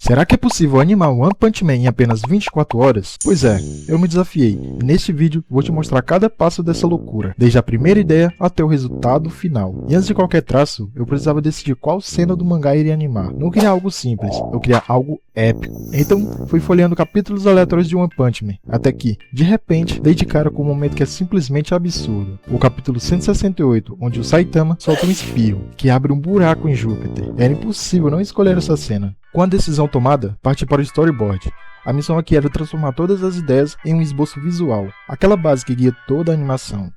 Será que é possível animar One Punch Man em apenas 24 horas? Pois é, eu me desafiei e neste vídeo vou te mostrar cada passo dessa loucura, desde a primeira ideia até o resultado final. E antes de qualquer traço, eu precisava decidir qual cena do mangá iria animar. Não queria algo simples, eu queria algo épico. Então, fui folheando capítulos aleatórios de One Punch Man, até que, de repente, dei de cara com um momento que é simplesmente absurdo. O capítulo 168, onde o Saitama solta um espirro, que abre um buraco em Júpiter. Era impossível não escolher essa cena. Com a decisão tomada, parti para o storyboard. A missão aqui era transformar todas as ideias em um esboço visual, aquela base que guia toda a animação.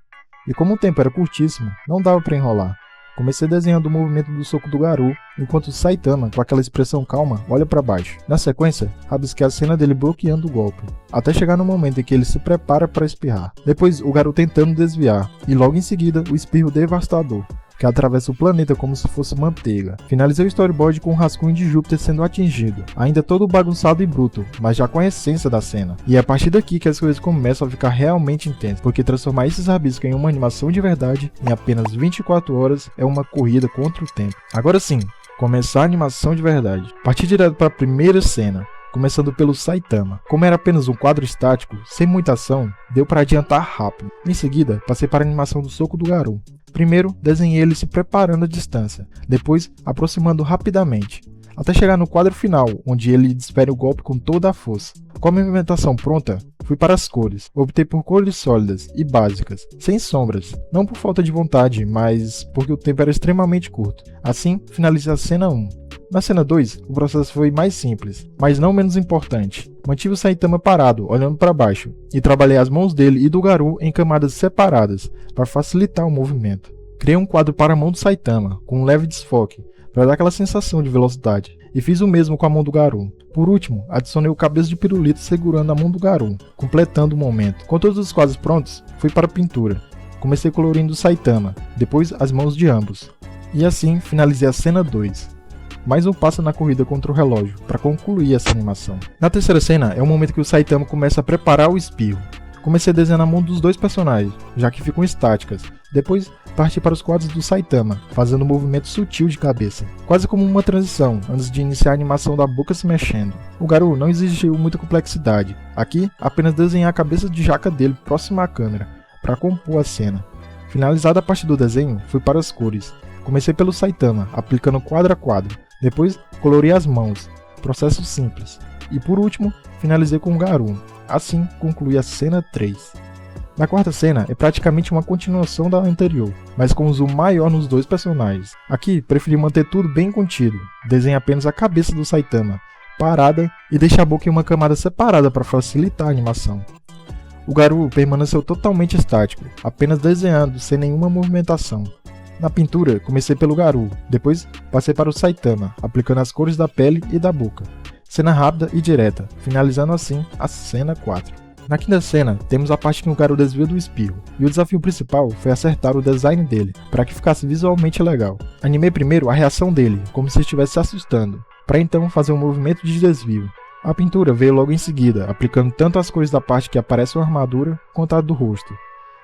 E como o tempo era curtíssimo, não dava para enrolar. Comecei desenhando o movimento do soco do Garou, enquanto o Saitama, com aquela expressão calma, olha para baixo. Na sequência, rabisquei a cena dele bloqueando o golpe, até chegar no momento em que ele se prepara para espirrar. Depois, o Garou tentando desviar, e logo em seguida, o espirro devastador, que atravessa o planeta como se fosse manteiga. Finalizei o storyboard com um rascunho de Júpiter sendo atingido, ainda todo bagunçado e bruto, mas já com a essência da cena. E é a partir daqui que as coisas começam a ficar realmente intensas, porque transformar esses rabiscos em uma animação de verdade em apenas 24 horas é uma corrida contra o tempo. Agora sim, começar a animação de verdade. Parti direto para a primeira cena, começando pelo Saitama. Como era apenas um quadro estático, sem muita ação, deu para adiantar rápido. Em seguida, passei para a animação do soco do Garou. Primeiro, desenhei ele se preparando à distância, depois aproximando rapidamente, até chegar no quadro final, onde ele desfere o golpe com toda a força. Com a movimentação pronta, fui para as cores. Optei por cores sólidas e básicas, sem sombras, não por falta de vontade, mas porque o tempo era extremamente curto. Assim, finalizei a cena 1. Na cena 2, o processo foi mais simples, mas não menos importante. Mantive o Saitama parado, olhando para baixo, e trabalhei as mãos dele e do Garou em camadas separadas, para facilitar o movimento. Criei um quadro para a mão do Saitama, com um leve desfoque, para dar aquela sensação de velocidade, e fiz o mesmo com a mão do Garou. Por último, adicionei o cabeça de pirulito segurando a mão do Garou, completando o momento. Com todos os quadros prontos, fui para a pintura. Comecei colorindo o Saitama, depois as mãos de ambos. E assim, finalizei a cena 2. Mais um passo na corrida contra o relógio, para concluir essa animação. Na terceira cena, é o momento que o Saitama começa a preparar o espirro. Comecei desenhando a mão dos dois personagens, já que ficam estáticas. Depois, parti para os quadros do Saitama, fazendo um movimento sutil de cabeça, quase como uma transição, antes de iniciar a animação da boca se mexendo. O Garou não exigiu muita complexidade. Aqui, apenas desenhei a cabeça de jaca dele próxima à câmera, para compor a cena. Finalizada a parte do desenho, fui para as cores. Comecei pelo Saitama, aplicando quadro a quadro. Depois, colorei as mãos, processo simples. E por último, finalizei com o Garou. Assim, concluí a cena 3. Na quarta cena, é praticamente uma continuação da anterior, mas com um zoom maior nos dois personagens. Aqui, preferi manter tudo bem contido. Desenhei apenas a cabeça do Saitama, parada, e deixei a boca em uma camada separada para facilitar a animação. O Garou permaneceu totalmente estático, apenas desenhando, sem nenhuma movimentação. Na pintura, comecei pelo Garou, depois passei para o Saitama, aplicando as cores da pele e da boca. Cena rápida e direta, finalizando assim a cena 4. Na quinta cena, temos a parte que o Garou desvia do espirro, e o desafio principal foi acertar o design dele, para que ficasse visualmente legal. Animei primeiro a reação dele, como se estivesse se assustando, para então fazer um movimento de desvio. A pintura veio logo em seguida, aplicando tanto as cores da parte que aparece a armadura, quanto a do rosto,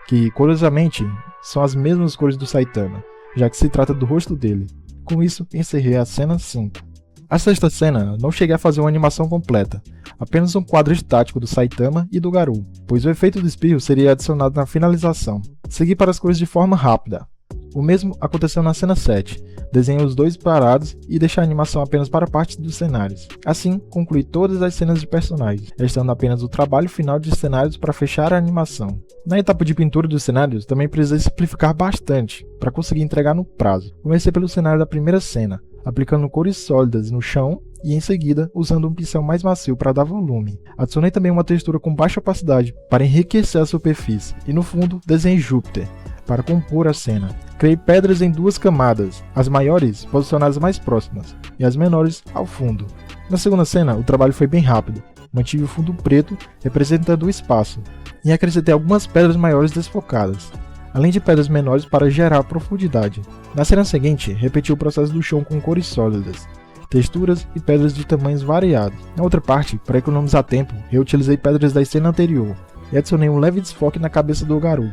que, curiosamente, são as mesmas cores do Saitama, já que se trata do rosto dele. Com isso, encerrei a cena 5. A sexta cena, não cheguei a fazer uma animação completa, apenas um quadro estático do Saitama e do Garou, pois o efeito do espirro seria adicionado na finalização. Segui para as cores de forma rápida. O mesmo aconteceu na cena 7, desenhei os dois parados e deixei a animação apenas para partes dos cenários. Assim, concluí todas as cenas de personagens, restando apenas o trabalho final de cenários para fechar a animação. Na etapa de pintura dos cenários, também precisei simplificar bastante, para conseguir entregar no prazo. Comecei pelo cenário da primeira cena, aplicando cores sólidas no chão e em seguida usando um pincel mais macio para dar volume. Adicionei também uma textura com baixa opacidade para enriquecer a superfície e no fundo desenhei Júpiter para compor a cena. Criei pedras em duas camadas, as maiores posicionadas mais próximas e as menores ao fundo. Na segunda cena o trabalho foi bem rápido, mantive o fundo preto representando o espaço e acrescentei algumas pedras maiores desfocadas, além de pedras menores para gerar profundidade. Na cena seguinte, repeti o processo do chão com cores sólidas, texturas e pedras de tamanhos variados. Na outra parte, para economizar tempo, reutilizei pedras da cena anterior e adicionei um leve desfoque na cabeça do Garou,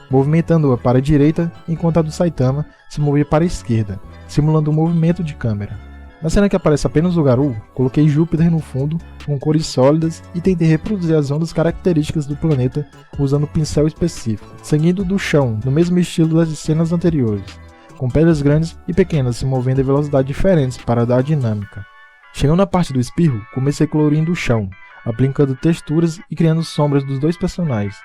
movimentando-a para a direita enquanto a do Saitama se movia para a esquerda, simulando um movimento de câmera. Na cena que aparece apenas o Garou, coloquei Júpiter no fundo, com cores sólidas e tentei reproduzir as ondas características do planeta usando um pincel específico, seguindo do chão, no mesmo estilo das cenas anteriores, com pedras grandes e pequenas se movendo em velocidades diferentes para dar dinâmica. Chegando na parte do espirro, comecei colorindo o chão, aplicando texturas e criando sombras dos dois personagens.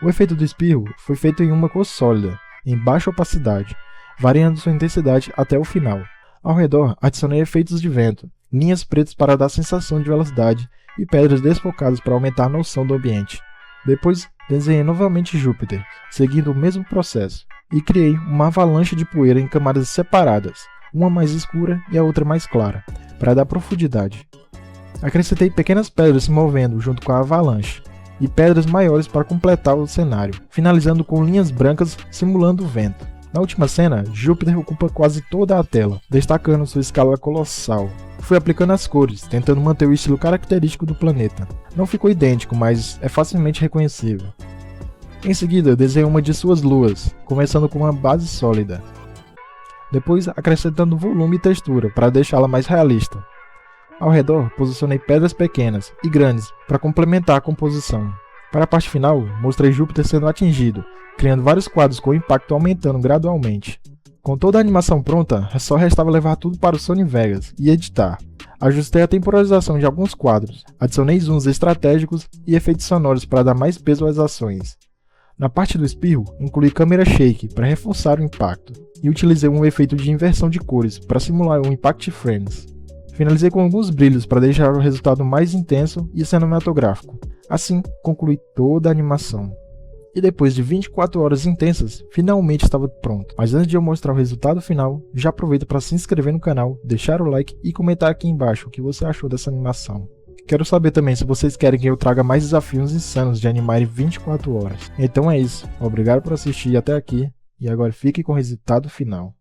O efeito do espirro foi feito em uma cor sólida, em baixa opacidade, variando sua intensidade até o final. Ao redor, adicionei efeitos de vento, linhas pretas para dar sensação de velocidade e pedras desfocadas para aumentar a noção do ambiente. Depois, desenhei novamente Júpiter, seguindo o mesmo processo, e criei uma avalanche de poeira em camadas separadas, uma mais escura e a outra mais clara, para dar profundidade. Acrescentei pequenas pedras se movendo junto com a avalanche, e pedras maiores para completar o cenário, finalizando com linhas brancas simulando o vento. Na última cena, Júpiter ocupa quase toda a tela, destacando sua escala colossal. Fui aplicando as cores, tentando manter o estilo característico do planeta. Não ficou idêntico, mas é facilmente reconhecível. Em seguida, desenhei uma de suas luas, começando com uma base sólida. Depois, acrescentando volume e textura para deixá-la mais realista. Ao redor, posicionei pedras pequenas e grandes para complementar a composição. Para a parte final, mostrei Júpiter sendo atingido, criando vários quadros com o impacto aumentando gradualmente. Com toda a animação pronta, só restava levar tudo para o Sony Vegas e editar. Ajustei a temporalização de alguns quadros, adicionei zooms estratégicos e efeitos sonoros para dar mais peso às ações. Na parte do espirro, incluí câmera shake para reforçar o impacto, e utilizei um efeito de inversão de cores para simular um Impact Frames. Finalizei com alguns brilhos para deixar o resultado mais intenso e cinematográfico. Assim, concluí toda a animação. E depois de 24 horas intensas, finalmente estava pronto. Mas antes de eu mostrar o resultado final, já aproveita para se inscrever no canal, deixar o like e comentar aqui embaixo o que você achou dessa animação. Quero saber também se vocês querem que eu traga mais desafios insanos de animar em 24 horas. Então é isso, obrigado por assistir até aqui, e agora fique com o resultado final.